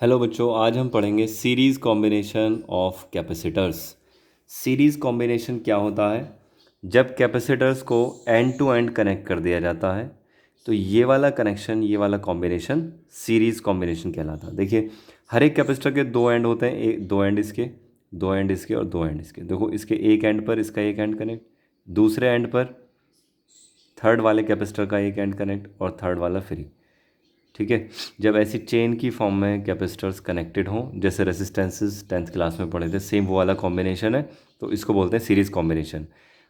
Hello बच्चों, आज हम पढ़ेंगे series combination of capacitors. Series combination क्या होता है? जब कैपेसिटर्स को एंड टू एंड कनेक्ट कर दिया जाता है तो ये वाला कनेक्शन, ये वाला कॉम्बिनेशन सीरीज़ कॉम्बिनेशन कहलाता है। देखिए, हर एक कैपेसिटर के दो एंड होते हैं, एक दो एंड इसके, दो एंड इसके और दो एंड इसके। देखो, इसके एक एंड पर इसका एक एंड कनेक्ट, दूसरे एंड पर थर्ड वाले कैपेसिटर का एक एंड कनेक्ट और थर्ड वाला फ्री। ठीक है। जब ऐसी चेन की फॉर्म में कैपेसिटर्स कनेक्टेड हों, जैसे रेसिस्टेंसेस 10th क्लास में पढ़े थे, सेम वो वाला कॉम्बिनेशन है, तो इसको बोलते हैं सीरीज़ कॉम्बिनेशन।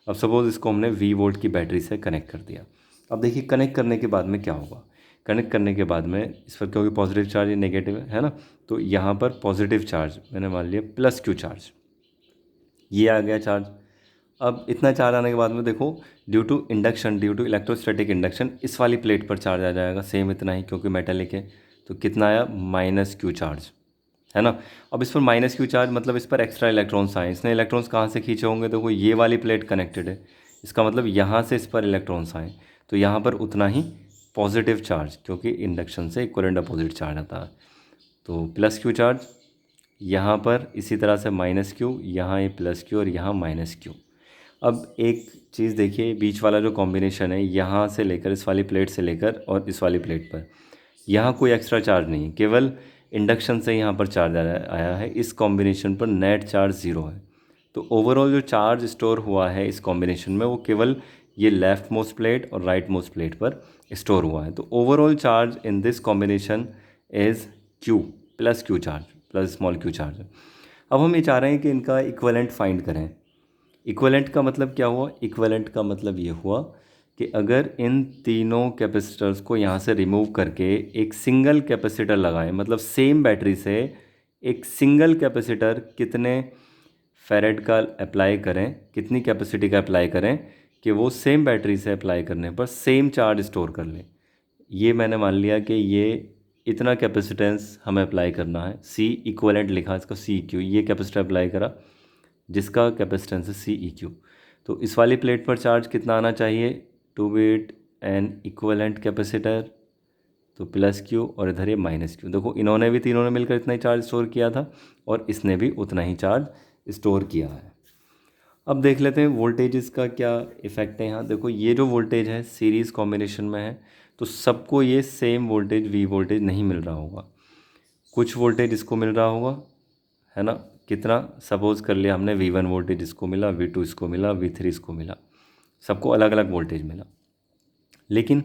अब सपोज इसको हमने वी वोल्ट की बैटरी से कनेक्ट कर दिया। अब देखिए, कनेक्ट करने के बाद में क्या होगा। कनेक्ट करने के बाद में इस पर, क्योंकि पॉजिटिव चार्ज या नेगेटिव है ना, तो यहाँ पर पॉजिटिव चार्ज मैंने मान लिया प्लस क्यू चार्ज, ये आ गया चार्ज। अब इतना चार्ज आने के बाद में देखो, due to induction, due to electrostatic induction, इस वाली प्लेट पर चार्ज आ जाएगा सेम इतना ही, क्योंकि मेटेलिक है। तो कितना आया? माइनस क्यू चार्ज, है ना। अब इस पर माइनस क्यू चार्ज मतलब इस पर एक्स्ट्रा इलेक्ट्रॉन्स आए। इसने इलेक्ट्रॉन्स कहाँ से खींचे होंगे? देखो, ये वाली प्लेट कनेक्टेड है, इसका मतलब यहाँ से इस पर इलेक्ट्रॉन्स आए, तो यहाँ पर उतना ही पॉजिटिव चार्ज, क्योंकि इंडक्शन से इक्वलेंट अपोजिट चार्ज आता है। तो प्लस क्यू चार्ज यहाँ पर, इसी तरह से माइनस क्यू, यहाँ ये प्लस क्यू और यहाँ माइनस क्यू। अब एक चीज़ देखिए, बीच वाला जो कॉम्बिनेशन है, यहाँ से लेकर इस वाली प्लेट से लेकर और इस वाली प्लेट पर, यहाँ कोई एक्स्ट्रा चार्ज नहीं है, केवल इंडक्शन से यहाँ पर चार्ज आया है। इस कॉम्बिनेशन पर नेट चार्ज ज़ीरो है। तो ओवरऑल जो चार्ज स्टोर हुआ है इस कॉम्बिनेशन में, वो केवल ये लेफ्ट मोस्ट प्लेट और राइट मोस्ट प्लेट पर स्टोर हुआ है। तो overall charge in this combination is Q, plus Q charge, plus small Q charge. अब हम ये चाह रहे हैं कि इनका इक्वलेंट फाइंड करें। इक्वलेंट का मतलब क्या हुआ? इक्वलेंट का मतलब ये हुआ कि अगर इन तीनों कैपेसिटर्स को यहाँ से रिमूव करके एक सिंगल कैपेसिटर लगाएं, मतलब सेम बैटरी से एक सिंगल कैपेसिटर कितने फेरेड का अप्लाई करें, कितनी कैपेसिटी का अप्लाई करें कि वो सेम बैटरी से अप्लाई करने पर सेम चार्ज स्टोर कर ले। ये मैंने मान लिया कि ये इतना कैपेसिटेंस हमें अप्लाई करना है, सी इक्वलेंट लिखा इसका, सी क्यू, ये कैपेसिटर अप्लाई करा जिसका कैपेसिटेंस है सी ई क्यू। तो इस वाली प्लेट पर चार्ज कितना आना चाहिए? To bit an equivalent capacitor, तो प्लस क्यू, और इधर ये माइनस क्यू। देखो, इन्होंने भी, तीनों ने मिलकर इतना ही चार्ज स्टोर किया था और इसने भी उतना ही चार्ज स्टोर किया है। अब देख लेते हैं वोल्टेजेस का क्या इफेक्ट है यहाँ। देखो, ये जो वोल्टेज है सीरीज़ कॉम्बिनेशन में है, तो सबको ये सेम वोल्टेज वी वोल्टेज नहीं मिल रहा होगा, कुछ वोल्टेज इसको मिल रहा होगा, है ना। कितना? सपोज कर लिया हमने V1 वोल्टेज इसको मिला, V2 इसको मिला, V3 इसको मिला, सबको अलग अलग वोल्टेज मिला। लेकिन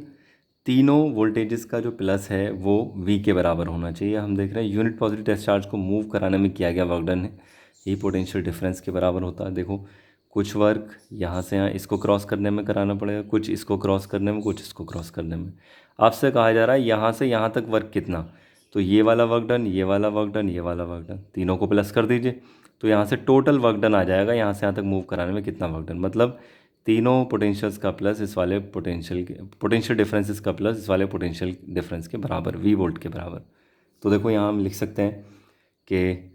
तीनों वोल्टेजेस का जो प्लस है वो V के बराबर होना चाहिए। हम देख रहे हैं यूनिट पॉजिटिव डिस्चार्ज को मूव कराने में किया गया वर्क डन है, ये पोटेंशियल डिफरेंस के बराबर होता है। देखो, कुछ वर्क यहाँ से यहाँ इसको क्रॉस करने में कराना पड़ेगा, कुछ इसको क्रॉस करने में, कुछ इसको क्रॉस करने में। आपसे कहा जा रहा है यहाँ से यहाँ तक वर्क कितना, तो ये वाला वर्क डन, ये वाला वर्क डन, ये वाला वर्क डन, तीनों को प्लस कर दीजिए, तो यहाँ से टोटल वर्क डन आ जाएगा यहाँ से यहाँ तक मूव कराने में कितना वर्क डन। मतलब तीनों पोटेंशियल्स का प्लस इस वाले पोटेंशियल डिफरेंसेस का प्लस इस वाले पोटेंशियल डिफरेंस के बराबर, V वोल्ट के बराबर। तो देखो, यहाँ हम लिख सकते हैं कि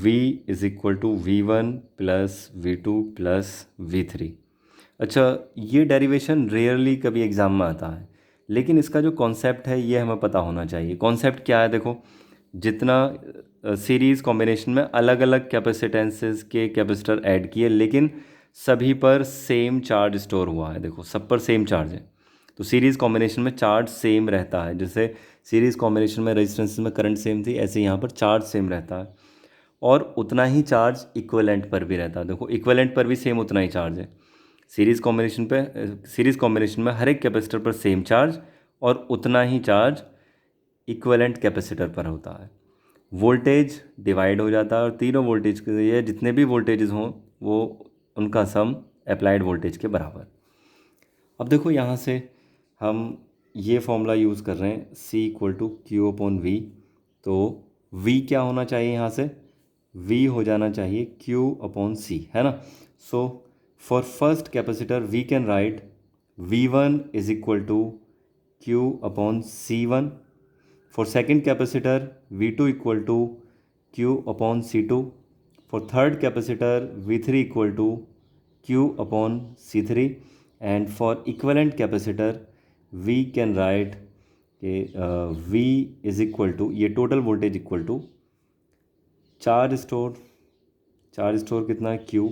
V is equal to V1 plus V2 plus V3। अच्छा, ये डेरिवेशन रेयरली कभी एग्ज़ाम में आता है, लेकिन इसका जो कॉन्सेप्ट है ये हमें पता होना चाहिए। कॉन्सेप्ट क्या है? देखो, जितना सीरीज़ कॉम्बिनेशन में अलग अलग कैपेसिटेंसेस के कैपेसिटर ऐड किए, लेकिन सभी पर सेम चार्ज स्टोर हुआ है। देखो, सब पर सेम चार्ज है, तो सीरीज़ कॉम्बिनेशन में चार्ज सेम रहता है। जैसे सीरीज़ कॉम्बिनेशन में रेजिस्टेंस में करंट सेम थी, ऐसे यहाँ पर चार्ज सेम रहता है, और उतना ही चार्ज इक्विवेलेंट पर भी रहता है। देखो, इक्विवेलेंट पर भी सेम उतना ही चार्ज है। सीरीज़ कॉम्बिनेशन में हर एक कैपेसिटर पर सेम चार्ज और उतना ही चार्ज इक्विवेलेंट कैपेसिटर पर होता है। वोल्टेज डिवाइड हो जाता है और तीनों वोल्टेज के, ये जितने भी वोल्टेजेस हों, वो उनका सम अप्लाइड वोल्टेज के बराबर। अब देखो, यहाँ से हम ये फॉर्मूला यूज़ कर रहे हैं, C equal to Q upon V. तो V क्या होना चाहिए? यहाँ से V हो जाना चाहिए Q अपॉन C, है ना। So for first capacitor we can write V1 is equal to Q upon C1। For second capacitor V2 equal to Q upon C2. For third capacitor V3 equal to Q upon C3. And for equivalent capacitor we can write कि V is equal to, ये total voltage equal to charge store कितना है Q,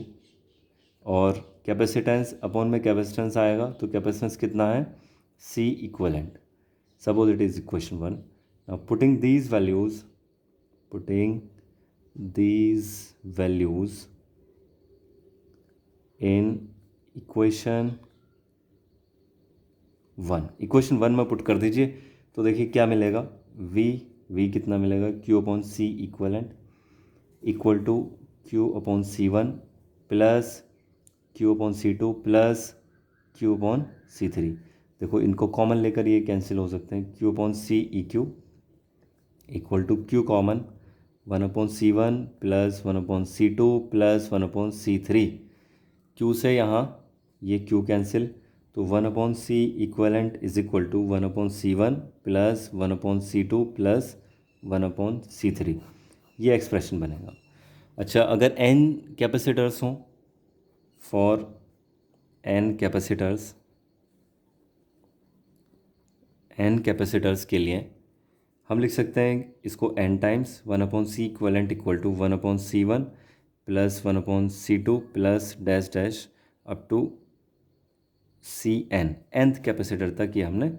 और capacitance upon में capacitance आएगा तो capacitance कितना है C equivalent. Suppose it is equation 1. Now putting these values in equation 1 में पुट कर दीजिए तो देखिए क्या मिलेगा. V कितना मिलेगा, Q upon C equivalent equal to Q upon C1 plus Q upon C2 plus Q upon C3. देखो इनको कॉमन लेकर ये कैंसिल हो सकते हैं. Q upon C EQ equal to Q common 1 upon C1 plus 1 upon C2 plus 1 upon C3. Q से यहाँ ये Q कैंसिल, तो 1 upon C equivalent is equal to 1 upon C1 plus 1 upon C2 plus 1 upon C3. ये expression बनेगा. अच्छा, अगर n capacitors हों, for n capacitors के लिए हम लिख सकते हैं इसको n times 1 upon C equivalent equal to 1 upon C1 plus 1 upon C2 plus dash dash up to Cn, nth capacitor तक ये हमने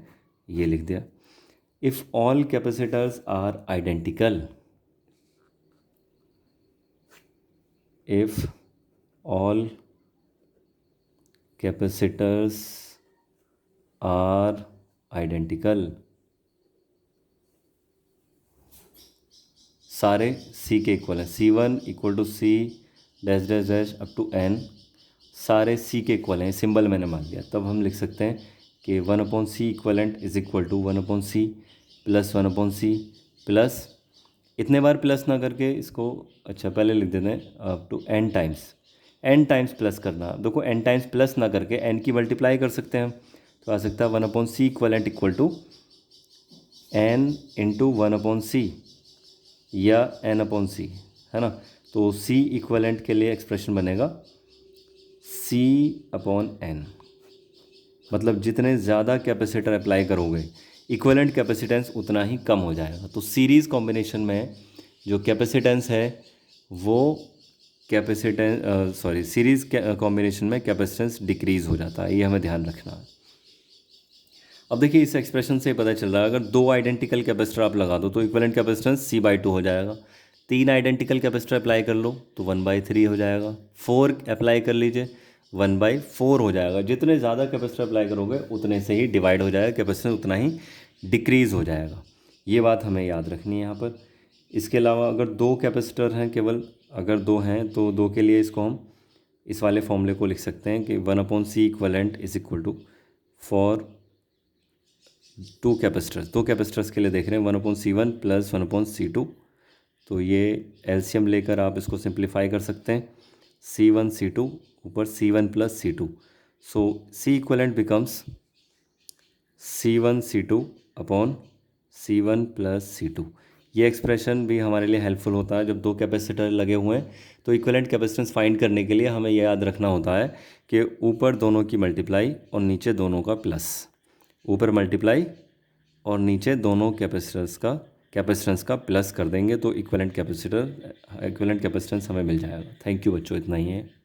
ये लिख दिया. If all capacitors are identical, if all capacitors are identical, सारे C के equal हैं, C1 equal to C dash dash dash up to N, सारे C के इक्वल हैं, सिंबल मैंने मान लिया. तब हम लिख सकते हैं कि 1 upon C equivalent is equal to 1 upon C plus 1 upon C plus, इतने बार प्लस ना करके इसको, अच्छा पहले लिख देते हैं up to n times plus करना. देखो n टाइम्स प्लस ना करके n की मल्टीप्लाई कर सकते हैं. तो आ सकता है 1 upon C equivalent equal to n into 1 upon C या n अपॉन C, है ना. तो C इक्वलेंट के लिए एक्सप्रेशन बनेगा C अपॉन n. मतलब जितने ज़्यादा कैपेसिटर अप्लाई करोगे इक्वलेंट कैपेसिटेंस उतना ही कम हो जाएगा. तो सीरीज़ कॉम्बिनेशन में जो कैपेसिटेंस है वो सीरीज़ कॉम्बिनेशन में कैपेसिटेंस डिक्रीज़ हो जाता है. ये हमें ध्यान रखना है. अब देखिए इस एक्सप्रेशन से पता चल रहा है अगर 2 आइडेंटिकल कैपेसिटर आप लगा दो तो इक्वलेंट कैपेसिटेंस C/2 हो जाएगा. 3 आइडेंटिकल कैपेसिटर अप्लाई कर लो तो 1/3 हो जाएगा. 4 अप्लाई कर लीजिए 1/4 हो जाएगा. जितने ज़्यादा कैपेसिटर अप्लाई करोगे उतने से ही डिवाइड हो जाएगा, कैपेसिटेंस उतना ही डिक्रीज़ हो जाएगा. ये बात हमें याद रखनी है यहाँ पर. इसके अलावा अगर 2 कैपेसिटर हैं, केवल अगर 2 हैं तो 2 के लिए इसको हम इस वाले फॉर्मूले को लिख सकते हैं कि 1 upon C equivalent is equal to for 2 capacitors के लिए देख रहे हैं 1 upon C1 plus 1 upon C2. तो ये एलसीएम लेकर आप इसको सिंप्लीफाई कर सकते हैं. C1 C2 ऊपर C1 प्लस C2, सो C equivalent becomes C1 C2 upon C1 plus C2. ये एक्सप्रेशन भी हमारे लिए हेल्पफुल होता है जब 2 कैपेसिटर लगे हुए हैं. तो इक्वलेंट कैपेसिटेंस फाइंड करने के लिए हमें यह याद रखना होता है कि ऊपर दोनों की मल्टीप्लाई और नीचे दोनों का प्लस, ऊपर मल्टीप्लाई और नीचे दोनों कैपेसिटेंस का प्लस कर देंगे तो इक्वलेंट कैपेसिटेंस हमें मिल जाएगा. थैंक यू बच्चों, इतना ही है.